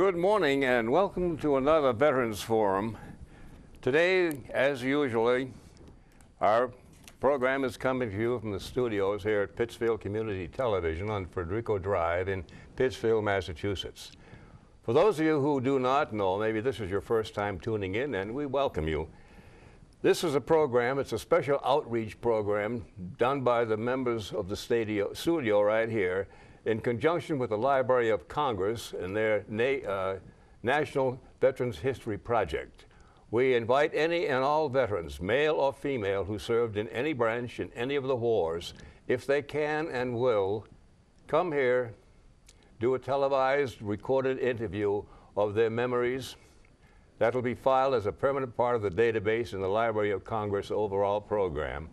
Good morning and welcome to another Veterans Forum. Today, as usually, our program is coming to you from the studios here at Pittsfield Community Television on Frederico Drive in Pittsfield, Massachusetts. For those of you who do not know, maybe this is your first time tuning in, and we welcome you. This is a program, it's a special outreach program done by the members of the studio right here in conjunction with the Library of Congress and their National Veterans History Project. We invite any and all veterans, male or female, who served in any branch in any of the wars, if they can and will, come here, do a televised, recorded interview of their memories. That'll be filed as a permanent part of the database in the Library of Congress overall program.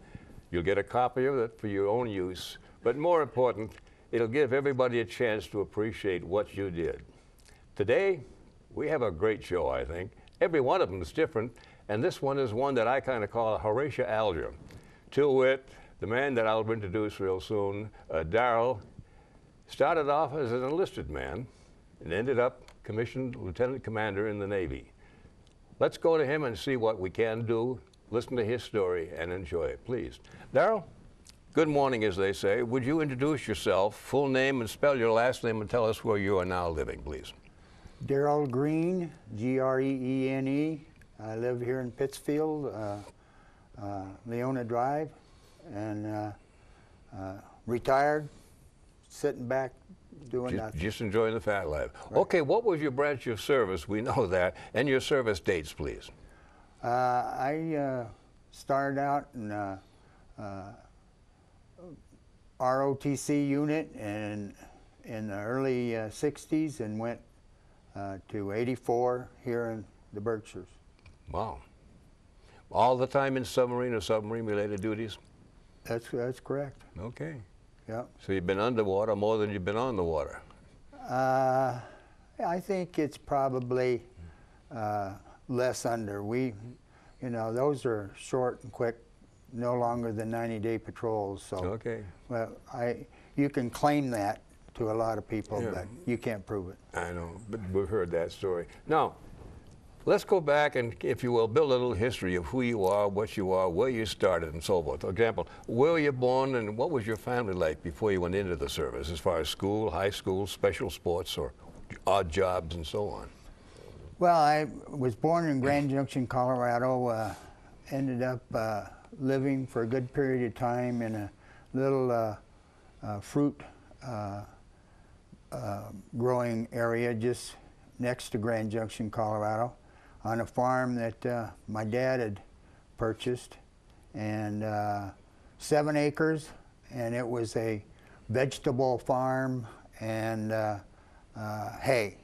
You'll get a copy of it for your own use, but more important, it'll give everybody a chance to appreciate what you did. Today, we have a great show, I think. Every one of them is different, and this one is one that I kind of call a Horatio Alger. To wit, the man that I'll introduce real soon, Darold, started off as an enlisted man and ended up commissioned lieutenant commander in the Navy. Let's go to him and see what we can do, listen to his story, and enjoy it, please. Darold? Good morning, as they say. Would you introduce yourself, full name, and spell your last name, and tell us where you are now living, please? Darold Greene, G-R-E-E-N-E. I live here in Pittsfield, Leona Drive, and retired, sitting back, doing nothing. Just enjoying the fat life. Right. Okay, what was your branch of service? We know that. And your service dates, please. I started out in ROTC unit in the early 60s and went to 84 here in the Berkshires. Wow. All the time in submarine or submarine-related duties? That's correct. Okay. Yep. So you've been underwater more than you've been on the water? I think it's probably less under. Those are short and quick, no longer than 90-day patrols. So, okay. Well, you can claim that to a lot of people, Yeah. but you can't prove it. I know, but we've heard that story. Now, let's go back and, if you will, build a little history of who you are, what you are, where you started, and so forth. For example, where were you born, and what was your family like before you went into the service, as far as school, high school, special sports, or odd jobs, and so on? Well, I was born in Grand Junction, Colorado. Ended up living for a good period of time in a little fruit growing area just next to Grand Junction, Colorado, on a farm that my dad had purchased, and 7 acres, and it was a vegetable farm and hay,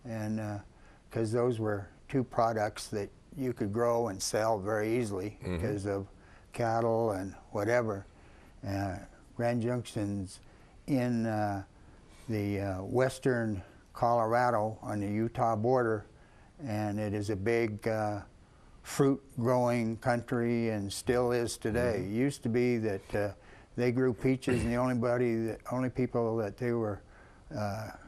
and because those were two products that you could grow and sell very easily because of cattle and whatever. Grand Junction's in the western Colorado on the Utah border, and it is a big fruit growing country and still is today. It used to be that they grew peaches, and the only people that they were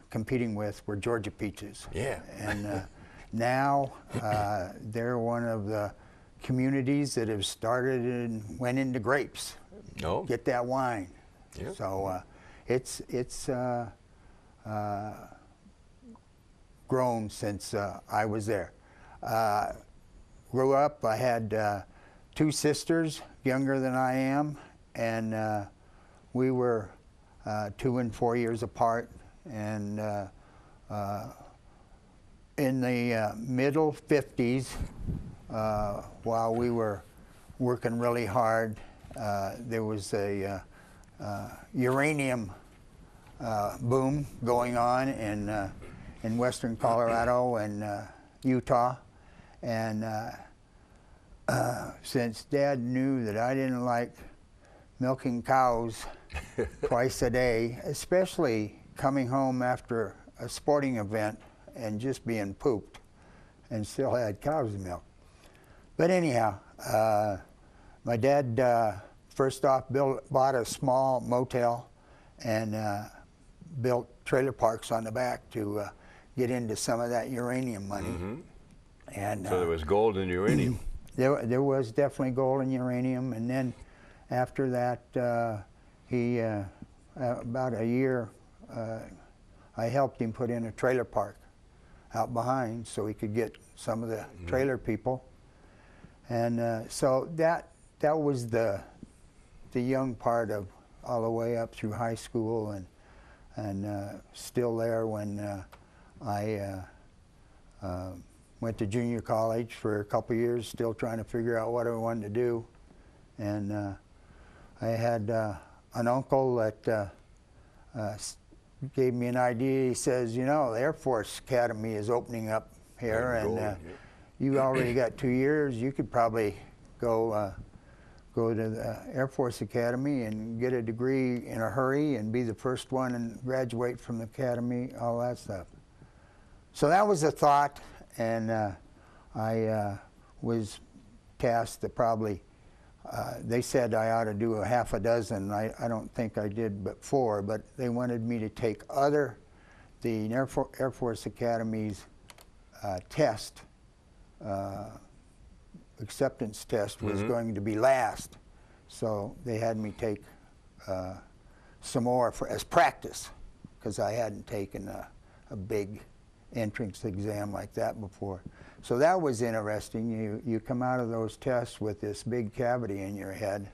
competing with were Georgia peaches. Yeah. And now they're one of the communities that have started and went into grapes. Oh. Get that wine. Yeah. So it's grown since I was there. Grew up, I had 2 sisters younger than I am, and we were 2 and 4 years apart, and in the middle 50s, while we were working really hard, there was a uranium boom going on in western Colorado and Utah, and since Dad knew that I didn't like milking cows twice a day, especially coming home after a sporting event and just being pooped, and still had cows to milk. But anyhow, my dad first off bought a small motel and built trailer parks on the back to get into some of that uranium money. And So there was gold and uranium. there was definitely gold and uranium, and then after that, he about a year, I helped him put in a trailer park out behind so he could get some of the trailer people, and so that was the young part of all the way up through high school, and still there when I went to junior college for a couple years, still trying to figure out what I wanted to do. And I had an uncle that gave me an idea. He says, you know, the Air Force Academy is opening up here, and you already got 2 years. You could probably go to the Air Force Academy and get a degree in a hurry and be the first one and graduate from the academy, all that stuff. So that was a thought. And I was tasked to probably, they said I ought to do a half a dozen. I don't think I did but 4, but they wanted me to take the Air Force Academy's test, acceptance test was going to be last. So they had me take some more as practice, because I hadn't taken a big entrance exam like that before. So that was interesting. You come out of those tests with this big cavity in your head,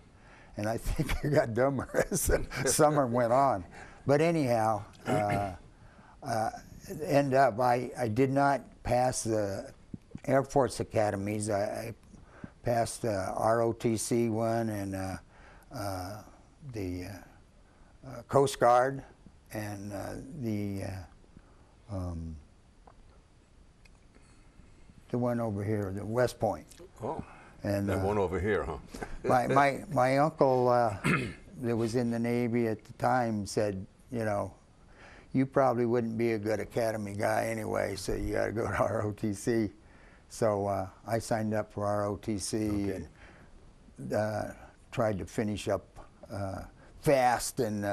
and I think I got dumber as the summer went on. But anyhow, end up, I did not pass the Air Force Academies. I passed ROTC one and the Coast Guard and the one over here, the West Point. Oh, and that one over here, huh? my uncle that was in the Navy at the time said, you know, you probably wouldn't be a good academy guy anyway, so you got to go to ROTC. So I signed up for ROTC and tried to finish up fast, and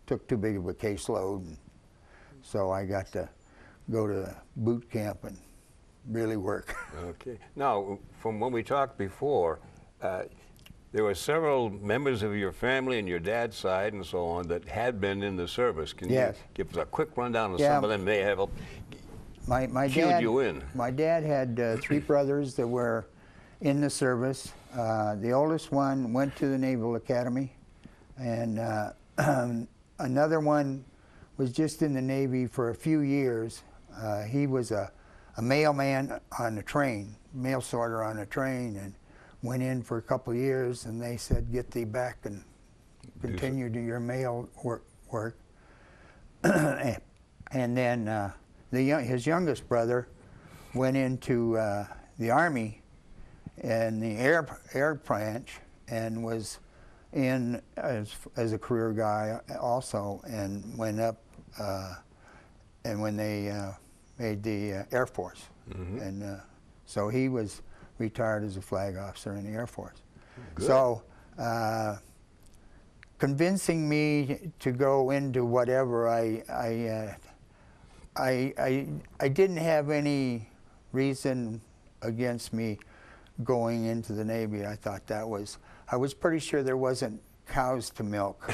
took too big of a caseload. And so I got to go to boot camp and really work. Okay. Now, from when we talked before, there were several members of your family and your dad's side and so on that had been in the service. Can you give us a quick rundown of some of them? They have cued you in. My dad had 3 brothers that were in the service. The oldest one went to the Naval Academy, and another one was just in the Navy for a few years. He was a mailman on a train, mail sorter on a train, and went in for a couple of years, and they said, get thee back and continue to your mail work. And then his youngest brother went into the Army in the air branch, and was in as a career guy also, and went up, and when they made the Air Force. And so he was retired as a flag officer in the Air Force. Good. So convincing me to go into whatever, I didn't have any reason against me going into the Navy. I thought I was pretty sure there wasn't cows to milk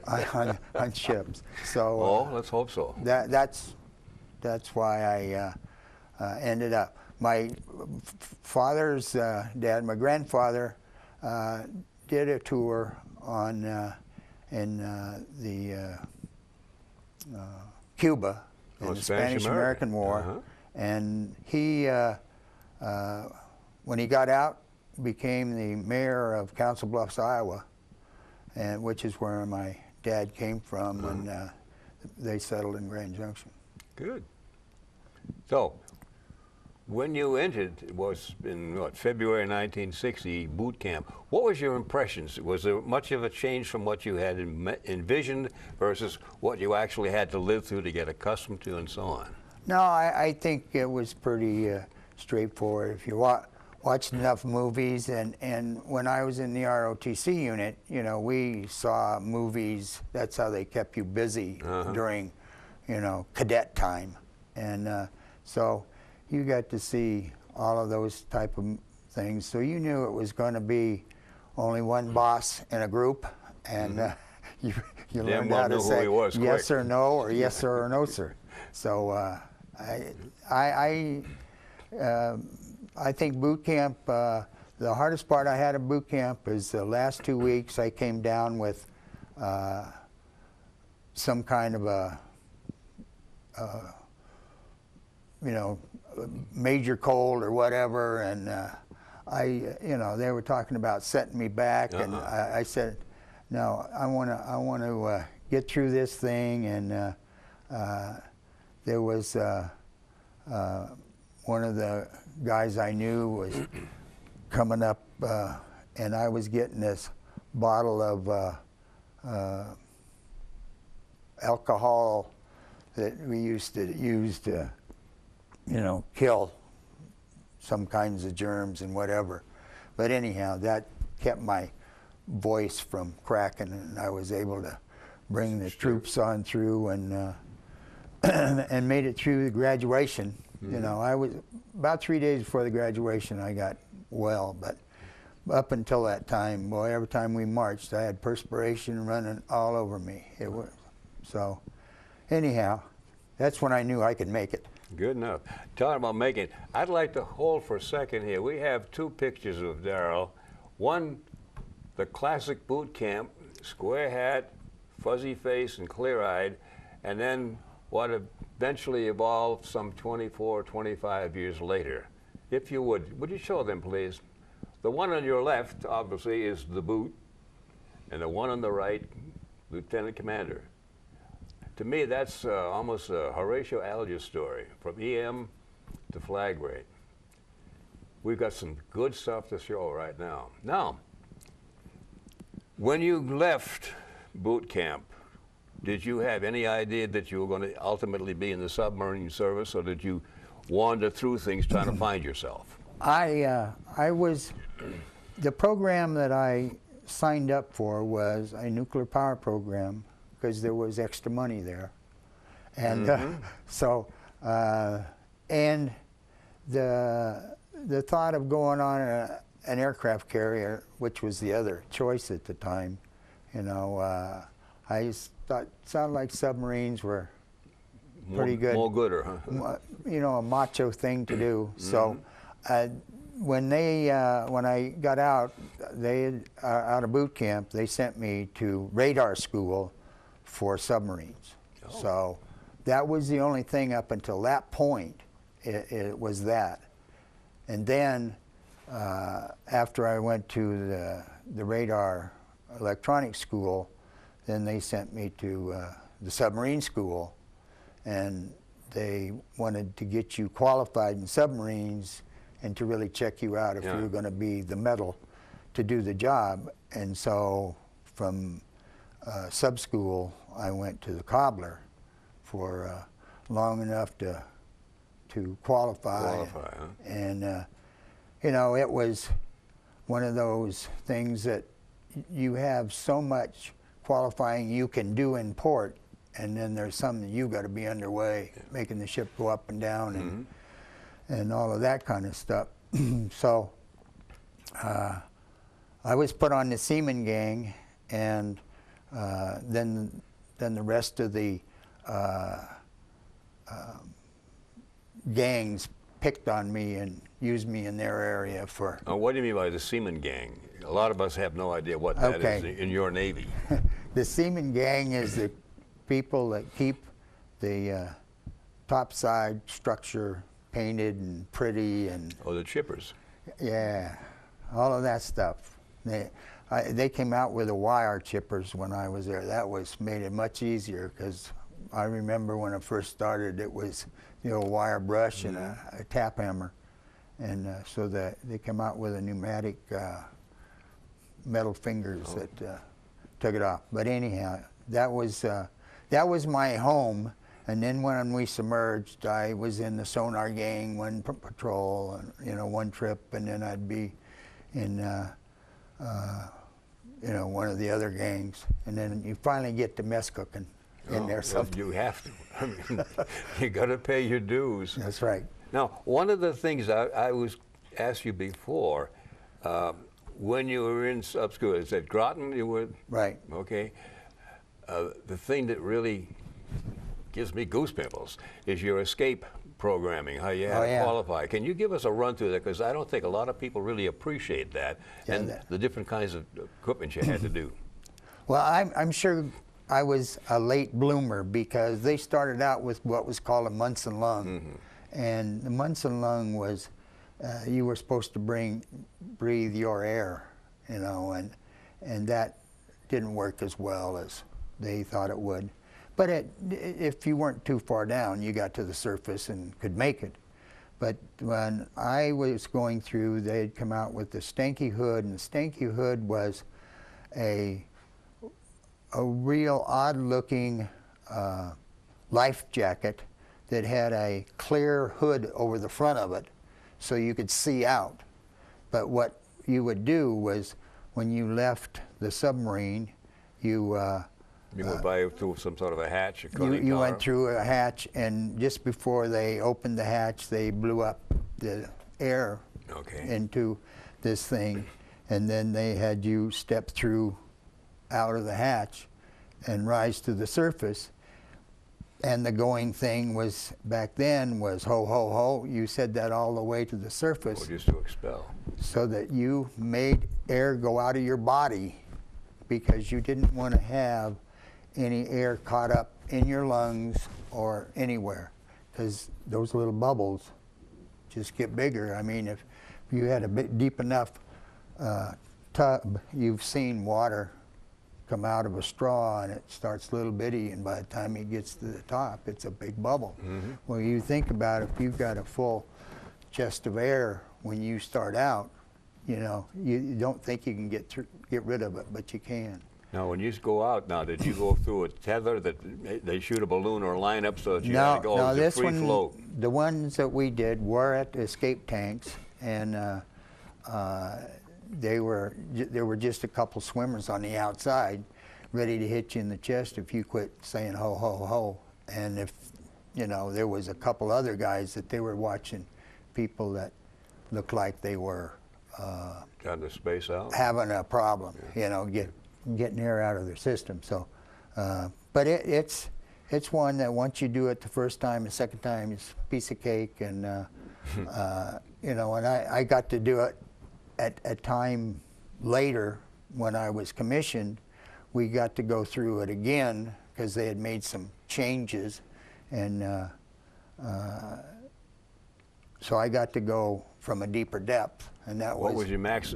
on ships. So let's hope so. That's why I ended up. My father's dad, my grandfather, did a tour in the Cuba in the Spanish-American War, and he, when he got out, became the mayor of Council Bluffs, Iowa, and which is where my dad came from, and they settled in Grand Junction. Good. So, when you entered, it was in February 1960, boot camp. What was your impressions? Was there much of a change from what you had envisioned versus what you actually had to live through to get accustomed to, and so on? No, I think it was pretty straightforward. If you watched enough movies, and when I was in the ROTC unit, you know, we saw movies. That's how they kept you busy during, you know, cadet time. And so you got to see all of those type of things. So you knew it was going to be only one boss in a group, and you learned how to say yes or no, or yes sir or no sir. So I think boot camp, the hardest part I had of boot camp is the last 2 weeks. I came down with some kind of a major cold or whatever, and they were talking about setting me back, and I said, no, I want to get through this thing. And there was one of the guys I knew was coming up, and I was getting this bottle of alcohol that we used to use to, kill some kinds of germs and whatever. But anyhow, that kept my voice from cracking, and I was able to bring the troops on through and and made it through the graduation. I was about 3 days before the graduation I got well, but up until that time, boy, every time we marched I had perspiration running all over me. It was so. Anyhow, that's when I knew I could make it. Good enough. Talking about making it, I'd like to hold for a second here. We have two pictures of Darold. One, the classic boot camp, square hat, fuzzy face, and clear-eyed, and then what eventually evolved some 24, 25 years later. If you would you show them, please? The one on your left, obviously, is the boot, and the one on the right, Lieutenant Commander. To me, that's almost a Horatio Alger story, from EM to flag rate. We've got some good stuff to show right now. Now, when you left boot camp, did you have any idea that you were going to ultimately be in the submarine service, or did you wander through things trying to find yourself? I was, the program that I signed up for was a nuclear power program, because there was extra money there. And and the thought of going on an aircraft carrier, which was the other choice at the time, I just thought, sounded like submarines were pretty good. More gooder, huh? A macho thing to do. So when I got out, out of boot camp, they sent me to radar school for submarines. Oh. So that was the only thing up until that point. It was that. And then after I went to the radar electronics school, then they sent me to the submarine school, and they wanted to get you qualified in submarines and to really check you out if you were going to be the metal to do the job. And so from sub school, I went to the cobbler for long enough to qualify. Huh? And it was one of those things that you have so much qualifying you can do in port, and then there's some that you got to be underway, making the ship go up and down and all of that kind of stuff. So I was put on the seaman gang, and then the rest of the gangs picked on me and used me in their area for. What do you mean by the seaman gang? A lot of us have no idea what that is in your Navy. The seaman gang is the people that keep the topside structure painted and pretty and. Oh, the chippers. Yeah, all of that stuff. They came out with the wire chippers when I was there. That made it much easier, because I remember when I first started, it was wire brush and a tap hammer, and so they came out with a pneumatic metal fingers that took it off. But anyhow, that was my home. And then when we submerged, I was in the sonar gang, one patrol, and one trip, and then I'd be in one of the other gangs, and then you finally get to mess cooking, in there. Well, Something. you have to. I mean, you got to pay your dues. That's right. Now, one of the things I was asked you before, when you were in sub school, is at Groton you were? Right. Okay. The thing that really gives me goosebumps is your escape programming, how you had to qualify. Can you give us a run through that? Because I don't think a lot of people really appreciate that and the different kinds of equipment you had to do. Well, I'm sure I was a late bloomer because they started out with what was called a Munson lung. And the Munson lung was, you were supposed to breathe your air, you know, and that didn't work as well as they thought it would. But if you weren't too far down, you got to the surface and could make it. But when I was going through, they'd come out with the Stanky Hood, and the Stanky Hood was a real odd-looking life jacket that had a clear hood over the front of it so you could see out. But what you would do was when you left the submarine, you went by through some sort of a hatch? You went through a hatch, and just before they opened the hatch, they blew up the air into this thing, and then they had you step through out of the hatch and rise to the surface. And the going thing was, back then, was ho, ho, ho. You said that all the way to the surface. Or just to expel. So that you made air go out of your body because you didn't want to have any air caught up in your lungs or anywhere, because those little bubbles just get bigger. I mean, if you had a bit deep enough tub, you've seen water come out of a straw and it starts little bitty, and by the time it gets to the top, it's a big bubble. Well, you think about if you've got a full chest of air when you start out, you know, you don't think you can get rid of it, but you can. Now, when you go out now, did you go through a tether that they shoot a balloon or line up so that you had to go as a free float? The ones that we did were at escape tanks, and there were just a couple swimmers on the outside ready to hit you in the chest if you quit saying ho, ho, ho. And if, you know, there was a couple other guys that they were watching people that looked like they were trying to space out, having a problem, you know, getting air out of their system. So, but it's one that once you do it the first time, the second time it's a piece of cake, and you know, and I got to do it at a time later when I was commissioned. We got to go through it again because they had made some changes, and so I got to go from a deeper depth, and that What was your max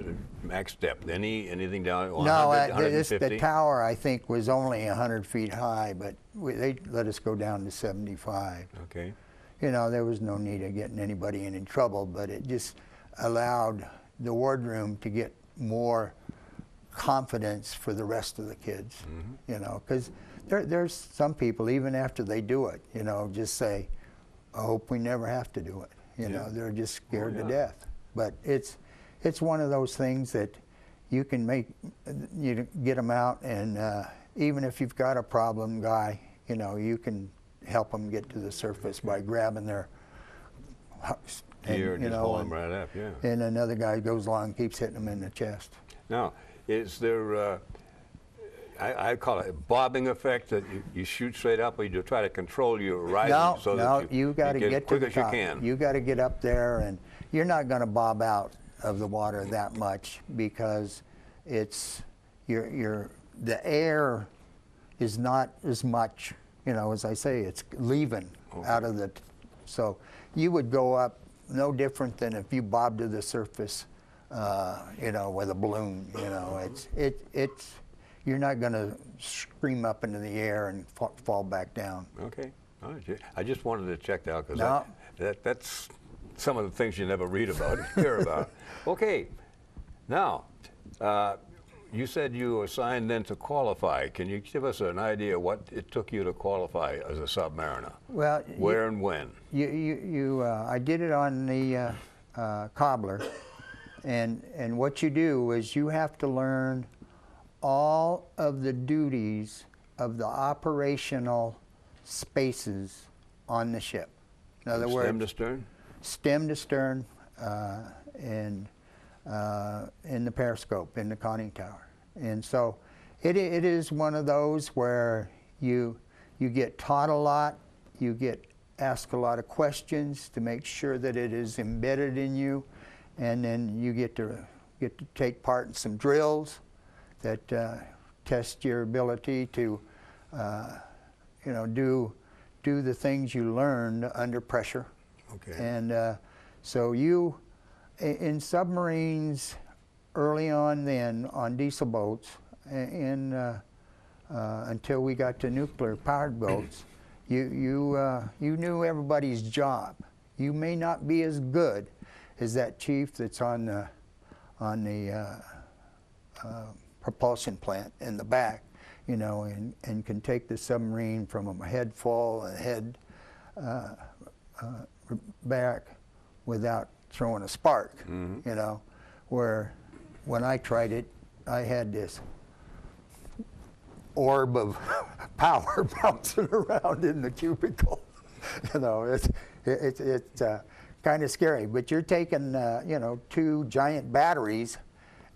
depth? Anything down 100, no, 150? the tower I think was only 100 feet high, but they let us go down to 75. Okay. You know, there was no need of getting anybody in trouble, but it just allowed the wardroom to get more confidence for the rest of the kids. You know, because there's some people, even after they do it, you know, just say, I hope we never have to do it. You know, they're just scared to death. But it's one of those things that you can get them out, and even if you've got a problem guy, you know, you can help them get to the surface by grabbing their hooks. Here, just pull them right up, And another guy goes along and keeps hitting them in the chest. Now, is there, I call it a bobbing effect, that you shoot straight up, or you try to control your rising that you got to get quick to the as top. you can. You got to get up there, and you're not going to bob out of the water that much because it's the air is not as much, you know, as I say, it's leaving out of the. So you would go up no different than if you bobbed to the surface, you know, with a balloon. You know, it's you're not going to scream up into the air and fall back down. Okay. All right. I just wanted to check that out because that's some of the things you never read about, hear about. Okay. Now, you said you were assigned then to qualify. Can you give us an idea what it took you to qualify as a submariner? Well, where and when? I did it on the cobbler, and what you do is you have to learn all of the duties of the operational spaces on the ship. In other words, stem to stern? Stem to stern, and in the periscope, in the conning tower. And so it is one of those where you get taught a lot, you get asked a lot of questions to make sure that it is embedded in you, and then you get to take part in some drills that test your ability to do the things you learned under pressure. Okay. And so you, in submarines early on then, on diesel boats, until we got to nuclear powered boats, you knew everybody's job. You may not be as good as that chief that's on the propulsion plant in the back, and can take the submarine from a head full and head back without throwing a spark. Mm-hmm. Where when I tried it, I had this orb of power bouncing around in the cubicle. It's kind of scary. But you're taking two giant batteries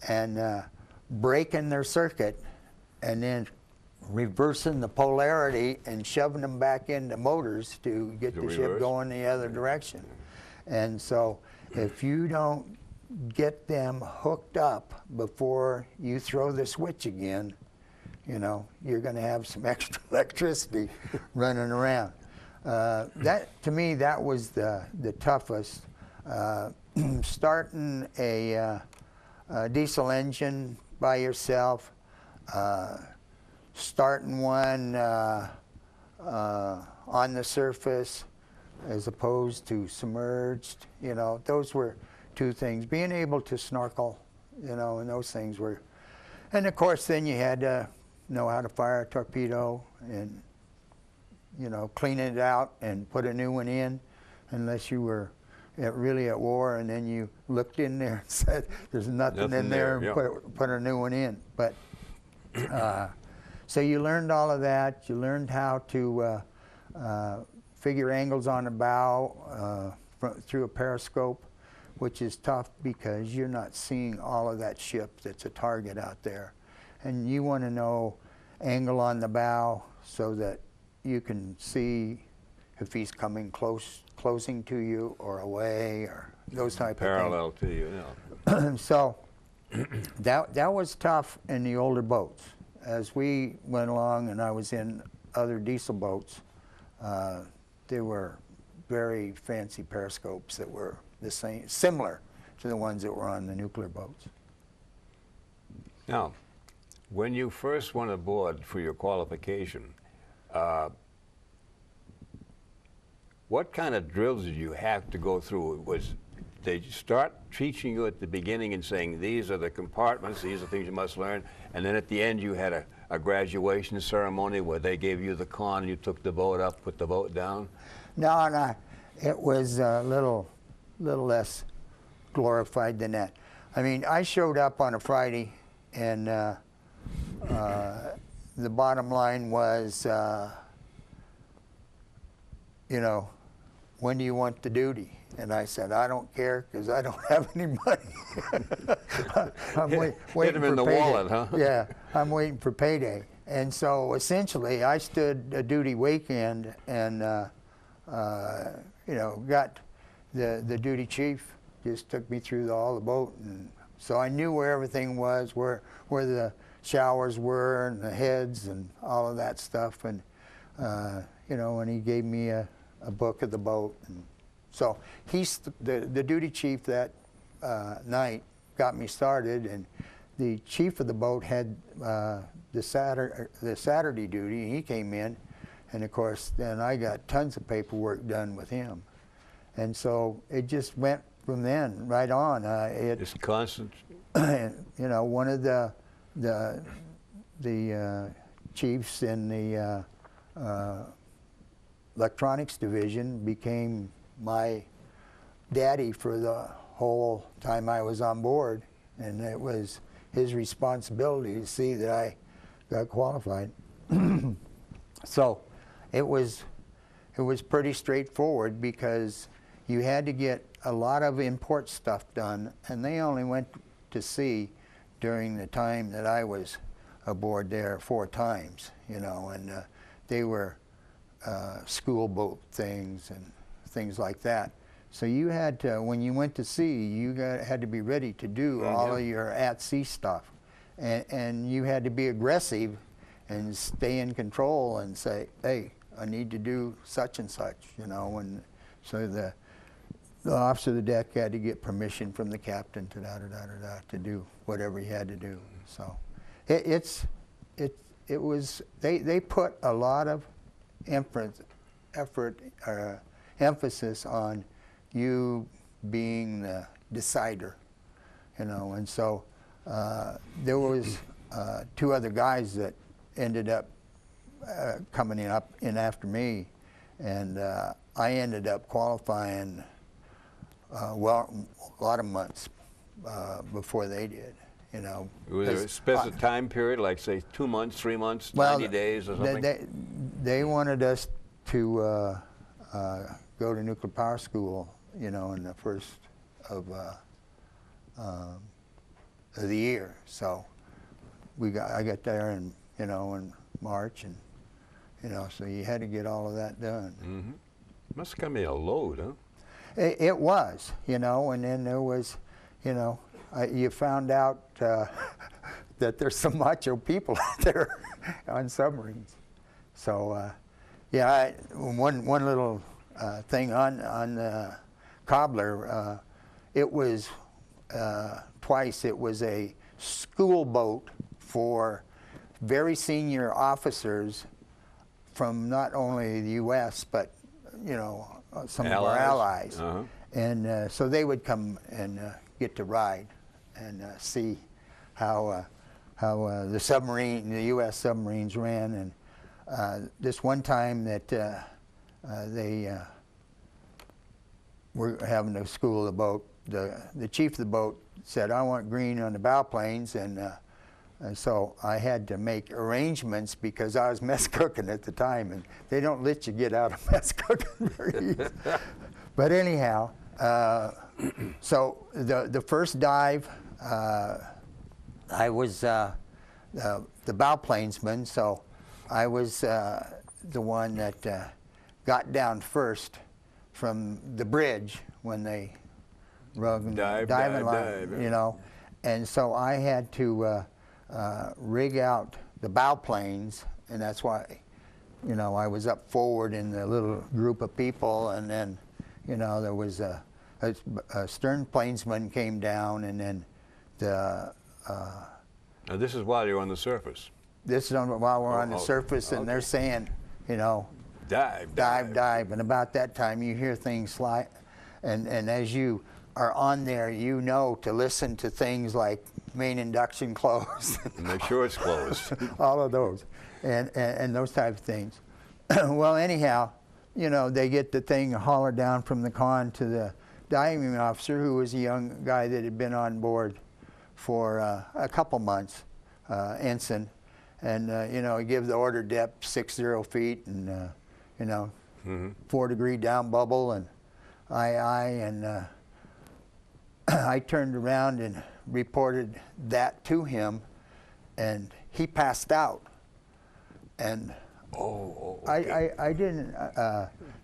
and breaking their circuit, and then reversing the polarity and shoving them back into motors to get the ship going the other direction. And so if you don't get them hooked up before you throw the switch again, you're going to have some extra electricity running around. That, to me, that was the toughest. Starting a diesel engine by yourself, starting one on the surface as opposed to submerged, those were two things. Being able to snorkel, and those things were, and of course then you had to know how to fire a torpedo and, clean it out and put a new one in, unless you were really at war, and then you looked in there and said, there's nothing in there, and put a new one in. But so you learned all of that. You learned how to figure angles on the bow through a periscope, which is tough because you're not seeing all of that ship that's a target out there. And you want to know angle on the bow so that you can see if he's coming closing to you or away, or those type of things. Parallel to you, So that was tough in the older boats. As we went along and I was in other diesel boats, there were very fancy periscopes that were the same, similar to the ones that were on the nuclear boats. Now, when you first went aboard for your qualification, what kind of drills did you have to go through? They start teaching you at the beginning and saying, these are the compartments, these are things you must learn, and then at the end you had a graduation ceremony where they gave you the con, you took the boat up, put the boat down? No, it was a little less glorified than that. I mean, I showed up on a Friday, and the bottom line was, when do you want the duty? And I said, I don't care, because I don't have any money. I'm waiting Hit him in the wallet, huh? Yeah, I'm waiting for payday. And so essentially, I stood a duty weekend and, got the duty chief just took me through all the boat. And so I knew where everything was, where the showers were and the heads and all of that stuff. And, and he gave me a book of the boat. And so he's the duty chief that night got me started, and the chief of the boat had the Saturday duty, and he came in, and of course then I got tons of paperwork done with him, and so it just went from then right on. It's constant. One of the chiefs in the electronics division became my daddy for the whole time I was on board, and it was his responsibility to see that I got qualified. So it was pretty straightforward because you had to get a lot of import stuff done, and they only went to sea during the time that I was aboard there 4 times, you know, and they were school boat things and things like that. So you had to, when you went to sea, you had to be ready to do all of your at-sea stuff, and you had to be aggressive and stay in control and say, hey, I need to do such and such, you know, and so the officer of the deck had to get permission from the captain to do whatever he had to do. So they put a lot of emphasis on you being the decider, you know, and so there was 2 other guys that ended up coming up in after me, and I ended up qualifying well, a lot of months before they did, you know. Was there a specific time period, like say 2 months, 3 months, 90 days or something? They wanted us to go to nuclear power school, you know, in the first of the year. So I got there in, you know, in March, and you know, so you had to get all of that done. Mm-hmm. Must have come in a load, huh? It was, you know, and then there was, you know, you found out that there's some macho people out there on submarines. So, yeah, one little thing on the Cobbler, it was twice. It was a school boat for very senior officers from not only the U.S. but, you know, some of our allies. And so they would come and get to ride and see how the submarine, the U.S. submarines ran. And this one time that they were having to school the boat, the chief of the boat said, I want Greene on the bow planes, and so I had to make arrangements because I was mess cooking at the time, and they don't let you get out of mess cooking very easy. But anyhow, so the first dive, I was the bow planesman, so I was the one that got down first from the bridge when they rug diving line, you know, and so I had to rig out the bow planes, and that's why, you know, I was up forward in the little group of people, and then, you know, there was a stern planesman came down, and then the. Now this is while you're on the surface. This is while we're on the surface, and they're saying, you know, dive, and about that time you hear things slide, and as you are on there, you know to listen to things like main induction closed. Make sure it's closed. All of those, and those type of things. Well, anyhow, you know, they get the thing hollered down from the con to the diving officer, who was a young guy that had been on board for a couple months, ensign, and you know, he gives the order depth 60 feet, and you know, 4-degree down bubble, and and I turned around and reported that to him, and he passed out. And okay. I didn't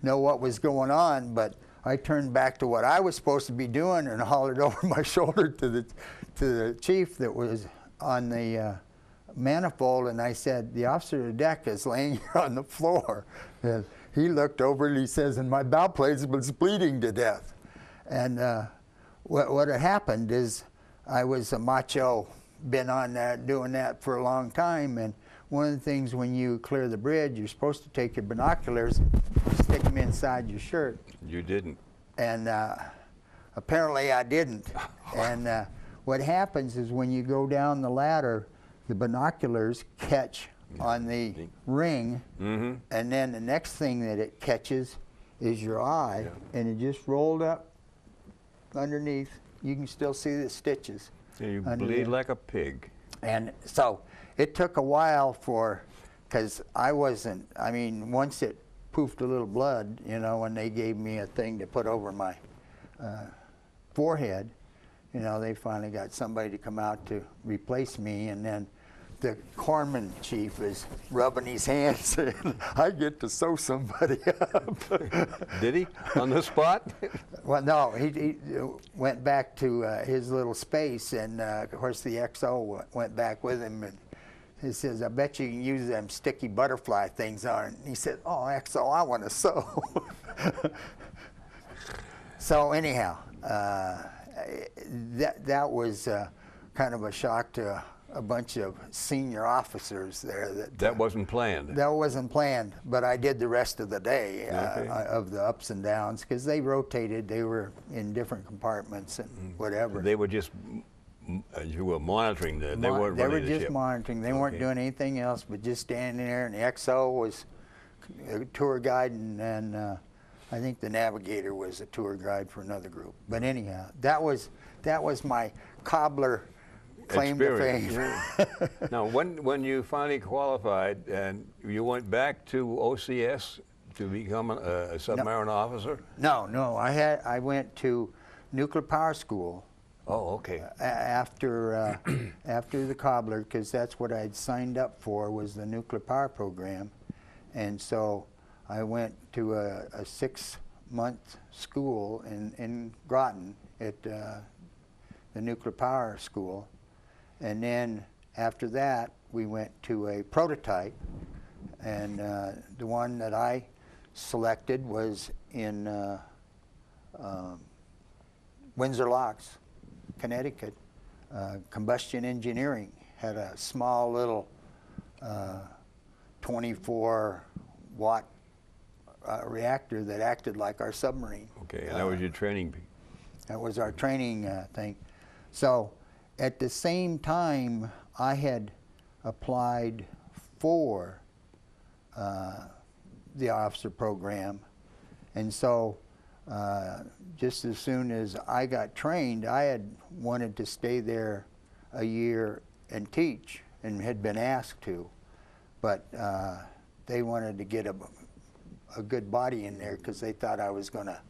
know what was going on, but I turned back to what I was supposed to be doing and hollered over my shoulder to the chief that was on the manifold, and I said, the officer of the deck is laying here on the floor. And he looked over and he says, and my bow plate was bleeding to death. And what had happened is I was a macho, been on that, doing that for a long time, and one of the things when you clear the bridge, you're supposed to take your binoculars and stick them inside your shirt. You didn't. And apparently I didn't. And what happens is when you go down the ladder, the binoculars catch on the ring, and then the next thing that it catches is your eye, and it just rolled up underneath. You can still see the stitches. Yeah, you bleed like a pig. And so it took a while for because I wasn't, I mean, once it poofed a little blood, you know, when they gave me a thing to put over my forehead, you know, they finally got somebody to come out to replace me, and then the corpsman chief is rubbing his hands saying, I get to sew somebody up. Did he? On the spot? Well, no, he went back to his little space, and of course the XO went back with him, and he says, I bet you can use them sticky butterfly things on it. And he said, oh, XO, I want to sew. So anyhow, that was kind of a shock to a bunch of senior officers there. That wasn't planned. That wasn't planned, but I did the rest of the day Okay. of the ups and downs, because they rotated. They were in different compartments and whatever. They were just, you were monitoring the, they weren't They were running the just ship. monitoring. They weren't Okay. doing anything else but just standing there, and the XO was a tour guide, and I think the navigator was a tour guide for another group. But anyhow, that was my cobbler claim to fame. Yeah. Now, when you finally qualified and you went back to OCS to become a submarine officer? No, I went to nuclear power school. Oh, okay. After the cobbler, because that's what I'd signed up for, was the nuclear power program, and so I went to a 6-month school in Groton at the nuclear power school. And then after that, we went to a prototype, and the one that I selected was in Windsor Locks, Connecticut. Combustion Engineering had a small little 24-watt reactor that acted like our submarine. Okay, and that was your training. That was our training thing. So at the same time, I had applied for the officer program, and so just as soon as I got trained, I had wanted to stay there a year and teach, and had been asked to, but they wanted to get a good body in there because they thought I was going to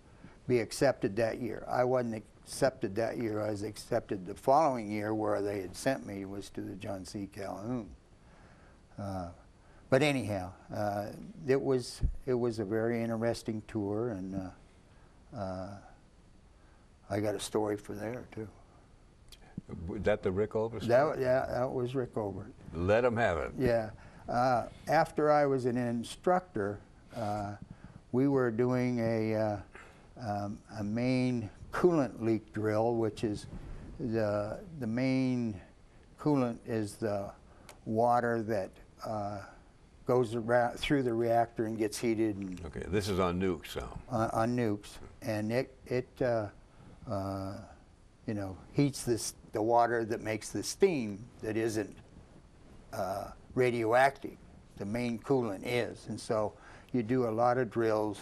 be accepted that year. I wasn't accepted that year. I was accepted the following year, where they had sent me was to the John C. Calhoun. But anyhow, it was a very interesting tour, and I got a story for there too. Was that the Rick Over story? That was Rick Over. Let him have it. Yeah. After I was an instructor, we were doing a main coolant leak drill, which is the main coolant is the water that goes around through the reactor and gets heated. And Okay, this is on nukes, so. on nukes, and it you know, heats the water that makes the steam that isn't radioactive. The main coolant is, and so you do a lot of drills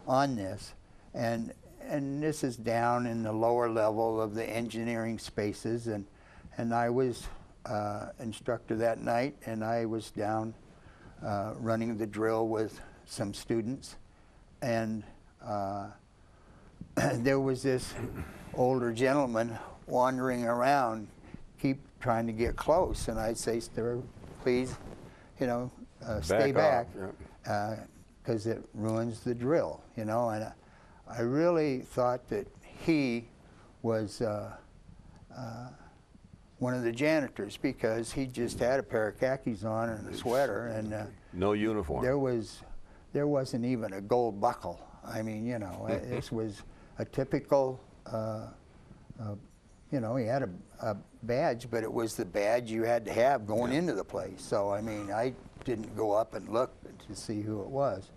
on this, and this is down in the lower level of the engineering spaces, and I was instructor that night, and I was down running the drill with some students, and there was this older gentleman wandering around, keep trying to get close, and I'd say, "Sir, please, you know, stay back, because it ruins the drill," you know. And I really thought that he was one of the janitors, because he just had a pair of khakis on and a sweater, and No uniform. there wasn't even a gold buckle. I mean, you know, this was a typical, you know, he had a badge, but it was the badge you had to have going into the place. So, I mean, I didn't go up and look to see who it was.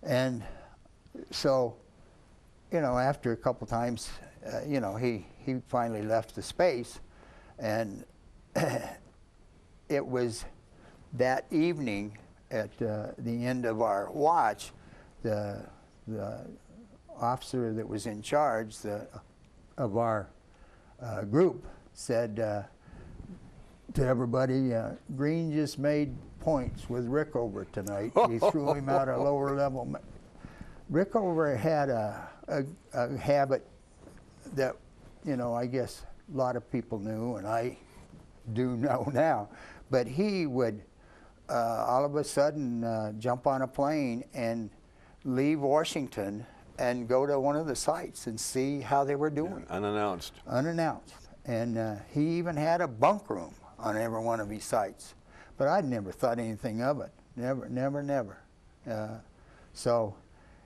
And so, you know, after a couple times, you know, he finally left the space, and it was that evening at the end of our watch, the officer that was in charge of our group said to everybody, Greene just made points with Rickover tonight. He threw him out a lower level. Rickover had a habit that, you know, I guess a lot of people knew, and I do know now. But he would all of a sudden jump on a plane and leave Washington and go to one of the sites and see how they were doing. Yeah, unannounced. Unannounced. And he even had a bunk room on every one of his sites. But I'd never thought anything of it. Never, never, never. So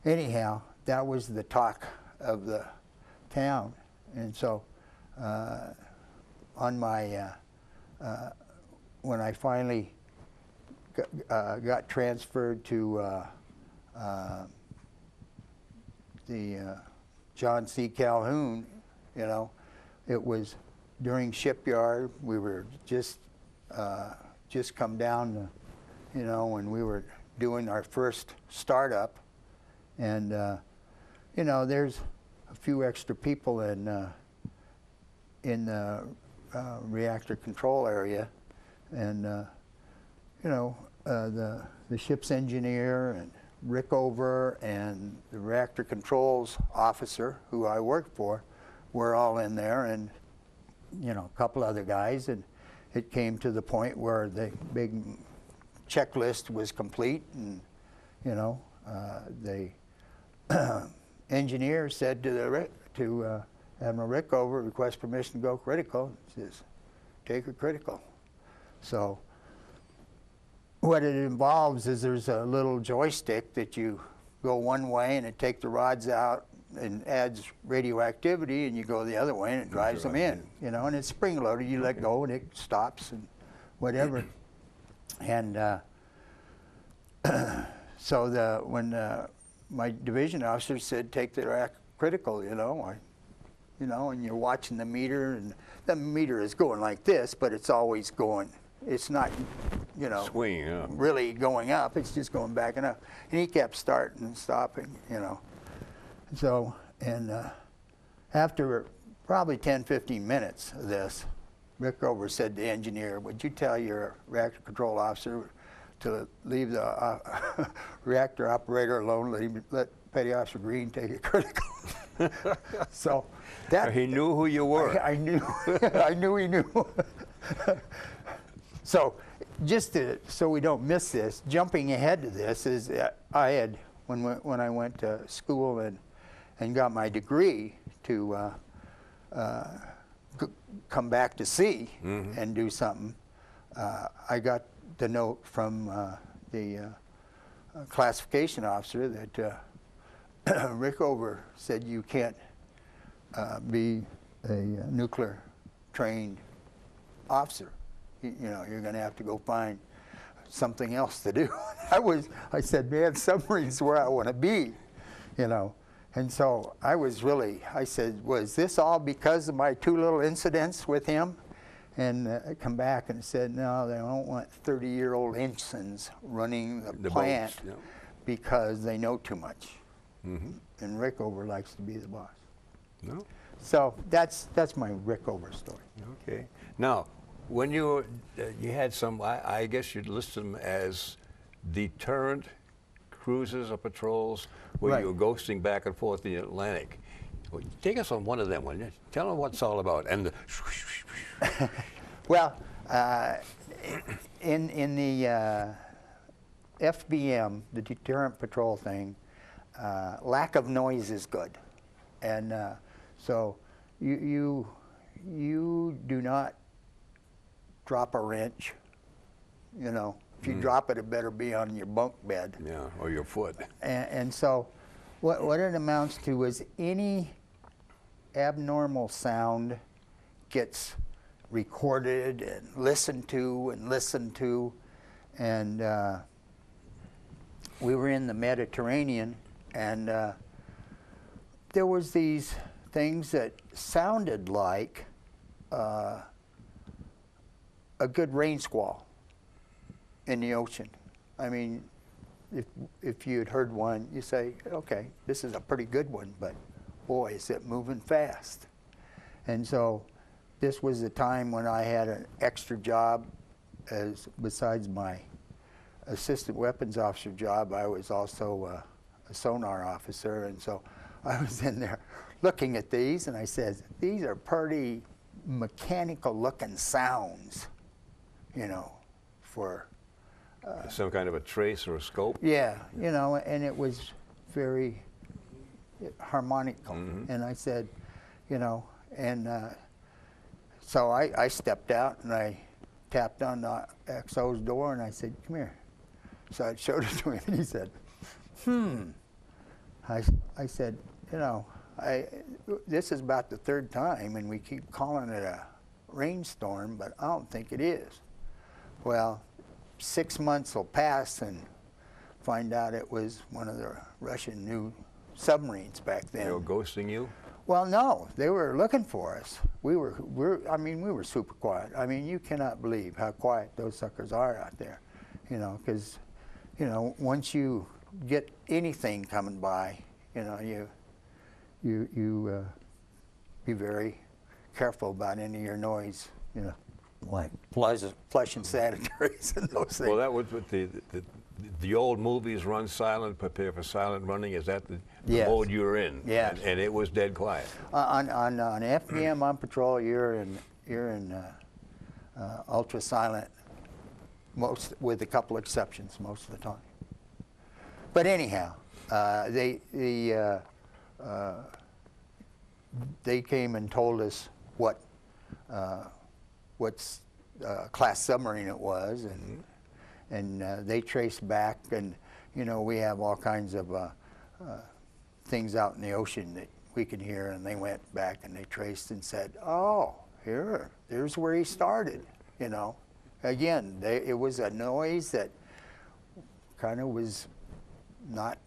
anyhow, that was the talk of the town. And so on my, when I finally got transferred to the John C. Calhoun, you know, it was during shipyard. We were just come down, you know, when we were doing our first startup, and you know, there's a few extra people in the reactor control area, and you know, the ship's engineer and Rickover and the reactor controls officer who I worked for were all in there, and you know, a couple other guys, and it came to the point where the big checklist was complete, and you know, the engineer said to Admiral Rickover, request permission to go critical. He says, take her critical. So what it involves is there's a little joystick that you go one way and it takes the rods out and adds radioactivity, and you go the other way and it drives them in, you know, and it's spring loaded. You let go and it stops and whatever. And so when my division officer said take the rack critical, you know, and you're watching the meter, and the meter is going like this, but it's always going. It's not, you know, really going up. It's just going back and up. And he kept starting and stopping, you know. So, and after probably 10, 15 minutes of this, Rickover said to the engineer, would you tell your reactor control officer to leave the reactor operator alone, let Petty Officer Greene take it critical? So that... He knew who you were. I knew. I knew he knew. So just so we don't miss this, jumping ahead to this is I had, when I went to school and got my degree to come back to sea and do something, I got the note from the classification officer that Rickover said you can't be a nuclear trained officer. You know, you're going to have to go find something else to do. I said, man, submarines where I want to be, you know. And so I said, was this all because of my two little incidents with him? And I come back and said, no, they don't want 30-year-old ensigns running the plant boats, yeah, because they know too much. And Rickover likes to be the boss. No. So that's my Rickover story. Okay. Now, when you had some, I guess you'd list them as deterrent cruises or patrols where you were ghosting back and forth in the Atlantic. Well, take us on one of them, will you? Tell them what it's all about. And well, in the FBM, the deterrent patrol thing, lack of noise is good, and so you do not drop a wrench. You know, if you drop it, it better be on your bunk bed. Yeah, or your foot. And so what it amounts to is any abnormal sound gets recorded and listened to. And we were in the Mediterranean, and there was these things that sounded like a good rain squall in the ocean. I mean, if you had heard one, you say, okay, this is a pretty good one, but boy, is it moving fast. And so this was the time when I had an extra job besides my assistant weapons officer job, I was also a sonar officer, and so I was in there looking at these, and I said, these are pretty mechanical-looking sounds, you know, for some kind of a trace or a scope? yeah, you know, and it was very harmonical. And I said, you know, and so I stepped out and I tapped on the XO's door and I said, come here. So I showed it to him and he said, I said, you know, this is about the third time and we keep calling it a rainstorm, but I don't think it is. Well, 6 months will pass and find out it was one of the Russian new submarines back then. They were ghosting you? Well, no, they were looking for us. I mean, we were super quiet. I mean, you cannot believe how quiet those suckers are out there, you know, because, you know, once you get anything coming by, you know, you be very careful about any of your noise, you know, like flushing sanitaries and those things. Well, that was what the old movies, Run Silent, Prepare for Silent Running. Is that the Yes. mode you were in? Yes. And it was dead quiet. On FBM on patrol, you're in ultra silent, with a couple exceptions most of the time. But anyhow, they came and told us what class submarine it was, and they traced back, and you know, we have all kinds of things out in the ocean that we can hear, and they went back and they traced and said, oh, there's where he started, you know. Again, it was a noise that kind of was not,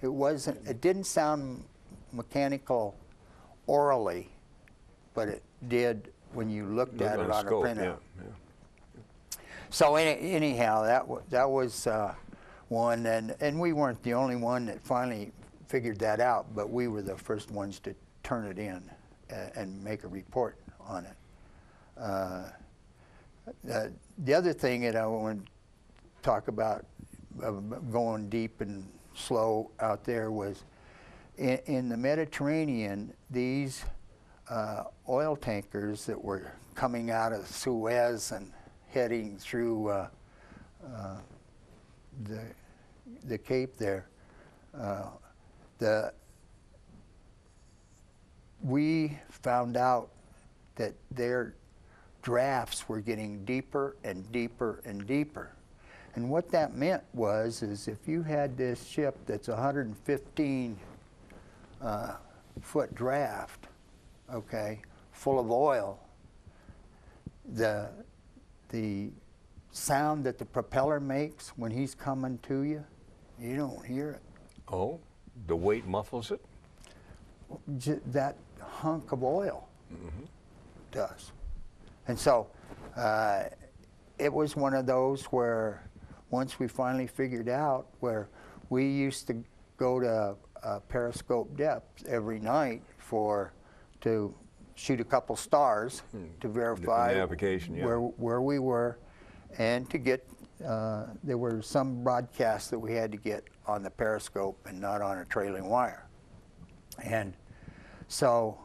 it didn't sound mechanical orally, but it did when you looked at it on a printout. Yeah. So anyhow, that was one, and we weren't the only one that finally figured that out, but we were the first ones to turn it in and make a report on it. The other thing that I want to talk about, going deep and slow out there, was in the Mediterranean, these oil tankers that were coming out of Suez and heading through the Cape there, we found out that their drafts were getting deeper and deeper and deeper. And what that meant is if you had this ship that's 115 foot draft, okay, full of oil, the sound that the propeller makes when he's coming to you, you don't hear it. Oh, the weight muffles it? That hunk of oil does. And so it was one of those where once we finally figured out, where we used to go to periscope depth every night to shoot a couple stars to verify navigation, yeah. where we were, and to get there were some broadcasts that we had to get on the periscope and not on a trailing wire. And so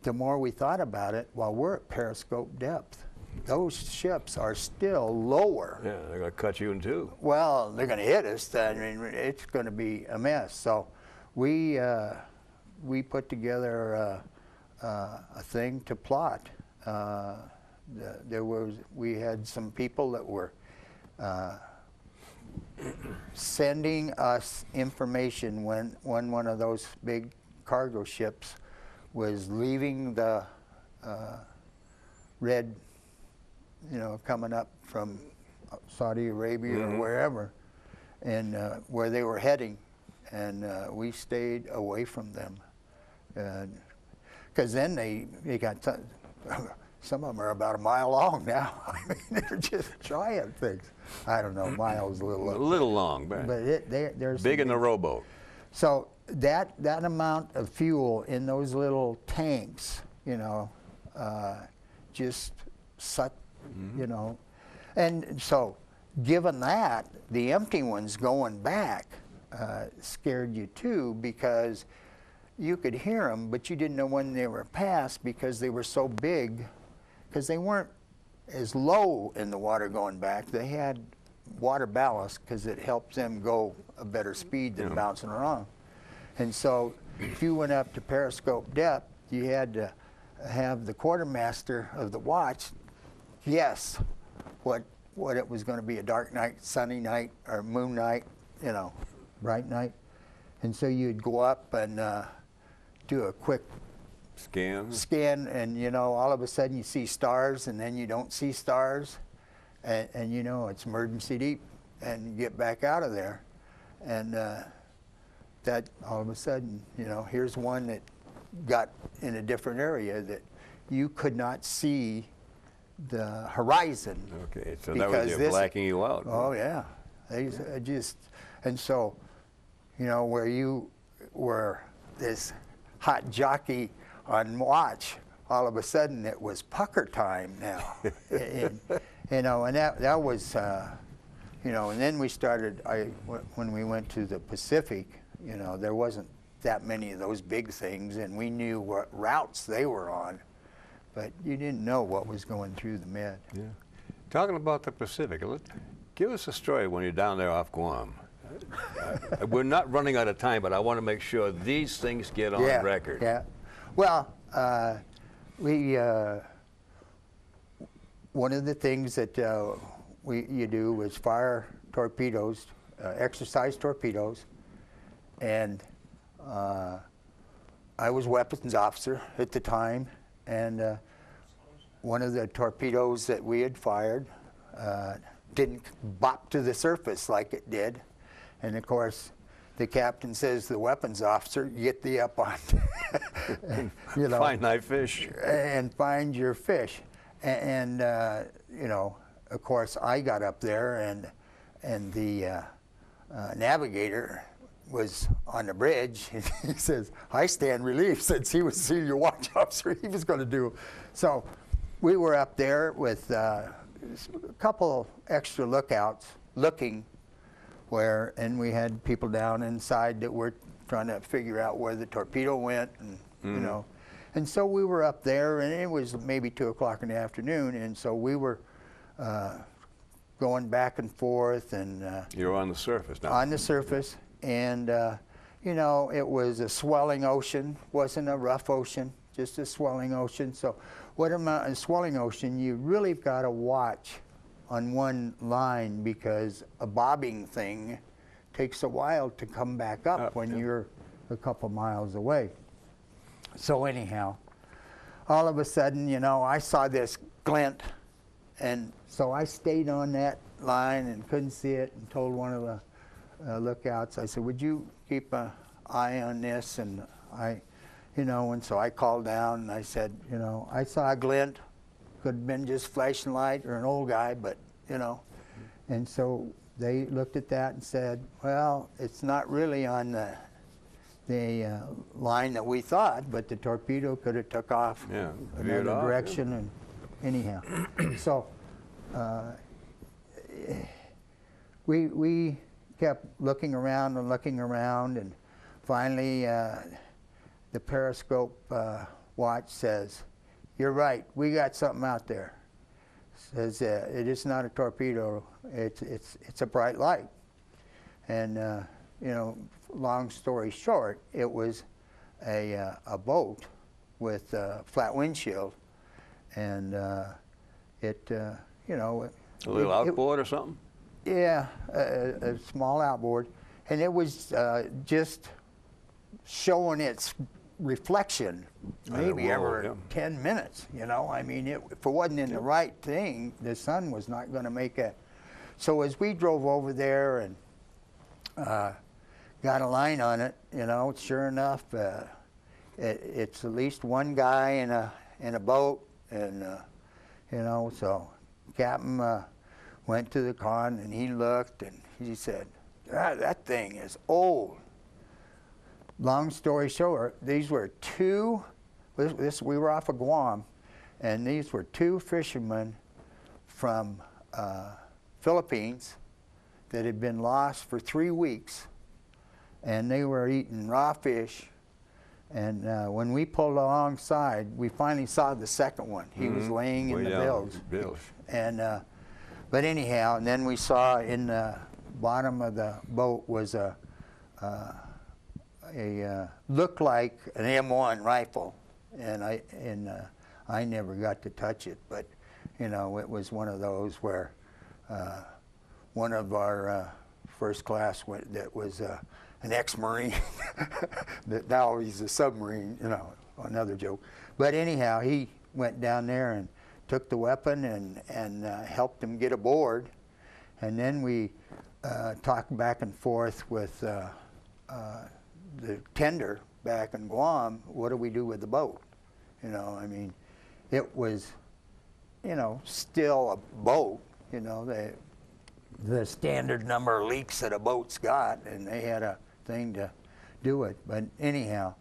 the more we thought about it, while we're at periscope depth, those ships are still lower. Yeah, they're going to cut you in two. Well, they're going to hit us. I mean, it's going to be a mess. So we put together a thing to plot. We had some people that were sending us information when one of those big cargo ships was leaving the red, you know, coming up from Saudi Arabia or wherever, and where they were heading, and we stayed away from them, because then they got some of them are about a mile long now. I mean, they're just giant things. I don't know, miles a little long, but there's big in the rowboat. So that amount of fuel in those little tanks, you know, just suck, you know, and so given that, the empty ones going back scared you too, because you could hear them, but you didn't know when they were past because they were so big, because they weren't as low in the water going back. They had water ballast because it helps them go a better speed than bouncing around. And so if you went up to periscope depth, you had to have the quartermaster of the watch guess what it was going to be, a dark night, sunny night, or moon night, you know, bright night. And so you'd go up and do a quick scan, and you know, all of a sudden you see stars, and then you don't see stars, and you know it's emergency deep, and you get back out of there, and that all of a sudden, you know, here's one that got in a different area that you could not see the horizon. Okay, so that was blacking you out. Oh yeah, they just, and so, you know, where you were this hot jockey on watch, all of a sudden it was pucker time now. And, you know, and that was, you know, and then we started, when we went to the Pacific, you know, there wasn't that many of those big things, and we knew what routes they were on, but you didn't know what was going through the mid. Yeah. Talking about the Pacific, give us a story when you're down there off Guam. We're not running out of time, but I want to make sure these things get on record. Yeah. Well, one of the things that you do was fire torpedoes, exercise torpedoes, and I was weapons officer at the time, and one of the torpedoes that we had fired didn't bop to the surface like it did, and of course the captain says to the weapons officer, "Get thee up on," you know, find thy fish, and find your fish, and you know, of course I got up there, and the navigator was on the bridge, and he says, "I stand relief," since he was senior watch officer, he was going to do. So we were up there with a couple extra lookouts looking where, and we had people down inside that were trying to figure out where the torpedo went, and you know, and so we were up there, and it was maybe 2 o'clock in the afternoon, and so we were going back and forth, and you're on the surface now. On the surface, and you know, it was a swelling ocean, wasn't a rough ocean, just a swelling ocean. So what amount in swelling ocean, you really got to watch on one line, because a bobbing thing takes a while to come back up when you're a couple miles away. So anyhow, all of a sudden, you know, I saw this glint, and so I stayed on that line and couldn't see it, and told one of the lookouts, I said, "Would you keep an eye on this?" And you know, and so I called down and I said, you know, I saw a glint. Could have been just flashing light or an old guy, but you know. And so they looked at that and said, "Well, it's not really on the line that we thought, but the torpedo could have took off another direction." And anyhow, so we kept looking around, and finally the periscope watch says, "You're right, we got something out there." Says it is not a torpedo, it's a bright light. And you know, long story short, it was a boat with a flat windshield, and it you know, a little outboard or something. Yeah, a small outboard, and it was just showing its reflection maybe every 10 minutes, you know. I mean, if it wasn't in the right thing, the sun was not going to make it. So as we drove over there and got a line on it, you know, sure enough, it's at least one guy in a boat, and you know, so Captain went to the con, and he looked, and he said, "That thing is old." Long story short, these were we were off of Guam, and these were two fishermen from Philippines that had been lost for 3 weeks, and they were eating raw fish. And when we pulled alongside, we finally saw the second one. He was laying in the bilge. And but anyhow, and then we saw in the bottom of the boat was a looked like an M1 rifle, and I never got to touch it, but you know, it was one of those where one of our first class that was an ex-Marine, that now he's a submarine, you know, another joke. But anyhow, he went down there and took the weapon and helped him get aboard. And then we talked back and forth with the tender back in Guam. What do we do with the boat? You know, I mean, it was, you know, still a boat, you know, the standard number of leaks that a boat's got, and they had a thing to do it. But anyhow,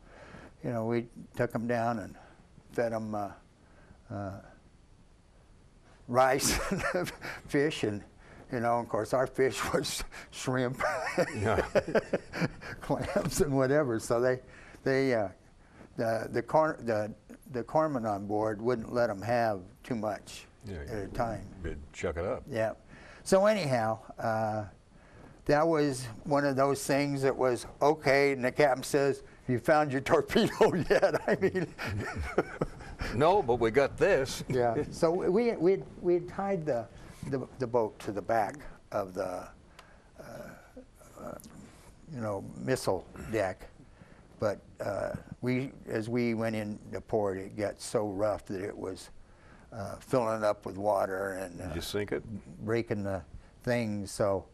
you know, we took them down and fed them rice and fish, and you know, of course, our fish was shrimp, clams, and whatever. So the corpsman on board wouldn't let them have too much at a time. You'd chuck it up. Yeah. So anyhow, that was one of those things that was okay, and the captain says, "You found your torpedo yet?" I mean, no, but we got this. Yeah. So we tied the boat to the back of the you know, missile deck, but as we went into port, it got so rough that it was filling up with water and Did you sink it? breaking the things. So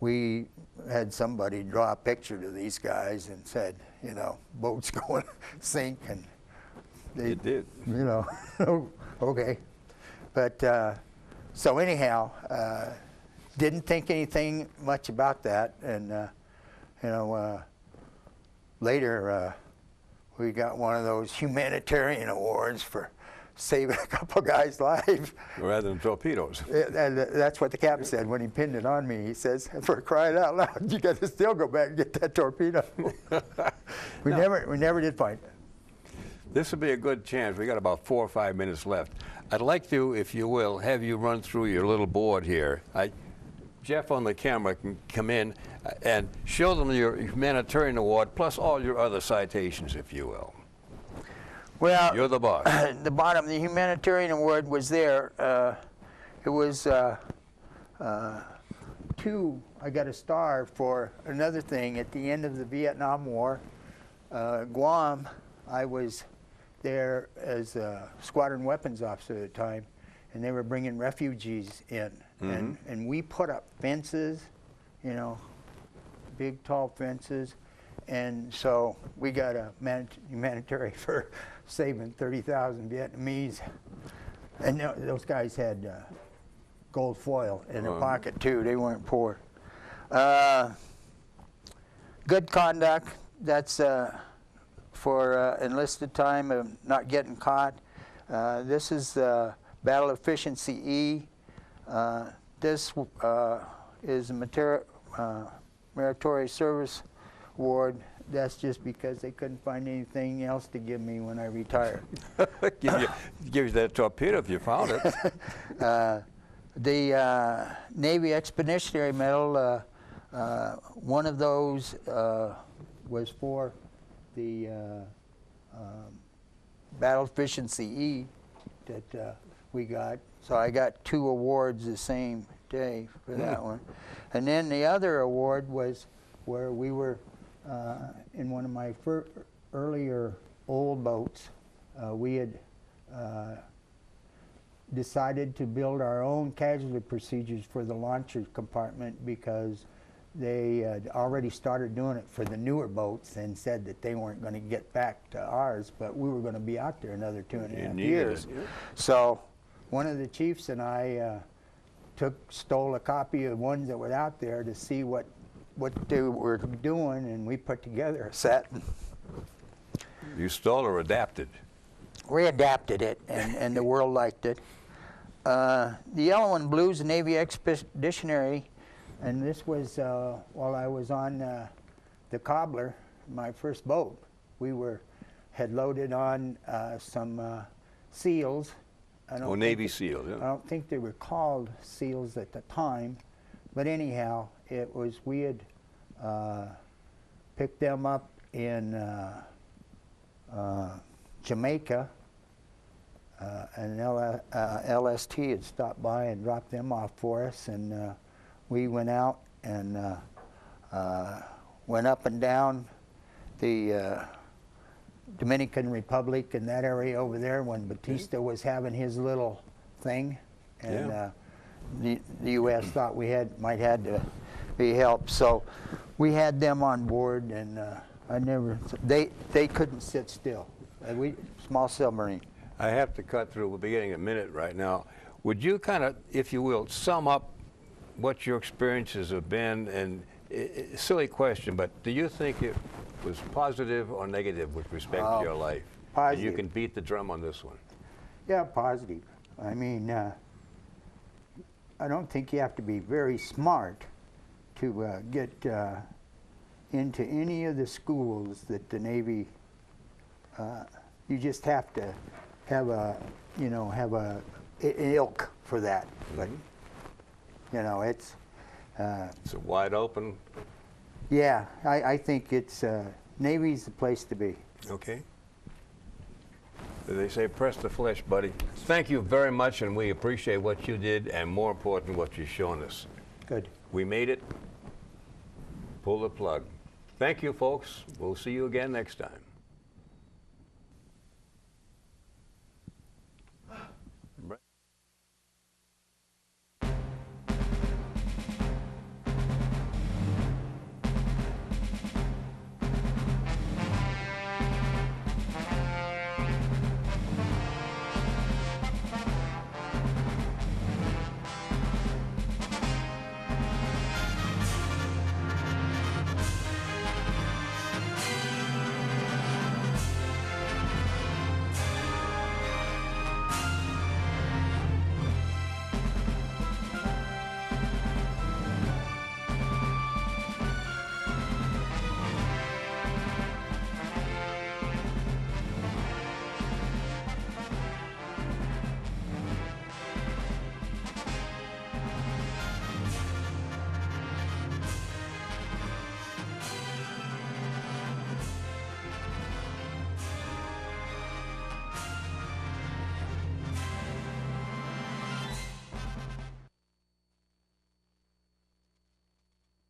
we had somebody draw a picture to these guys and said, you know, boat's going to sink, and they did. You know, okay. But so anyhow, didn't think anything much about that, and you know, later we got one of those humanitarian awards for saving a couple guys' lives. Rather than torpedoes. And that's what the captain said when he pinned it on me. He says, "For crying out loud, you got to still go back and get that torpedo." we never did find it. This would be a good chance. We got about 4 or 5 minutes left. I'd like to, if you will, have you run through your little board here. Jeff on the camera can come in and show them your humanitarian award plus all your other citations, if you will. Well, you're the boss. The bottom, the humanitarian award was there. It was 2. I got a star for another thing at the end of the Vietnam War. Guam, I was there as a squadron weapons officer at the time, and they were bringing refugees in, and we put up fences, you know, big tall fences, and so we got a humanitarian for saving 30,000 Vietnamese, and those guys had gold foil in their pocket too. They weren't poor. Good conduct. That's for enlisted time of not getting caught. This is the Battle Efficiency E. This is a Meritorious Service Award. That's just because they couldn't find anything else to give me when I retired. give you that torpedo if you found it. The Navy Expeditionary Medal, one of those was for the Battle Efficiency E that we got. So I got 2 awards the same day for that one. And then the other award was where we were in one of my earlier old boats. We had decided to build our own casualty procedures for the launcher compartment because they had already started doing it for the newer boats and said that they weren't going to get back to ours, but we were going to be out there another 2.5 years. So one of the chiefs and I stole a copy of the ones that were out there to see what they were doing, and we put together a set. You stole or adapted? We adapted it, and the world liked it. The yellow and blue is the Navy Expeditionary, and this was while I was on the Cobbler, my first boat. We had loaded on some seals. Navy SEALs. I Yeah. don't think they were called seals at the time, but anyhow, we had picked them up in Jamaica, and LST had stopped by and dropped them off for us, and we went out and went up and down the Dominican Republic and that area over there when Batista was having his little thing, and Yeah. The U.S. thought we might had to be helped, so we had them on board, and they couldn't sit still. Small submarine. I have to cut through. We'll be getting a minute right now. Would you kind of, if you will, sum up what your experiences have been? And silly question, but do you think it was positive or negative with respect to your life? Positive. You can beat the drum on this one. Yeah, positive. I mean, I don't think you have to be very smart to get into any of the schools that the Navy. You just have to have an ilk for that. But it's a wide open. Yeah, I think it's Navy's the place to be. Okay. They say press the flesh, buddy. Thank you very much, and we appreciate what you did, and more important, what you've shown us. Good. We made it. Pull the plug. Thank you, folks. We'll see you again next time.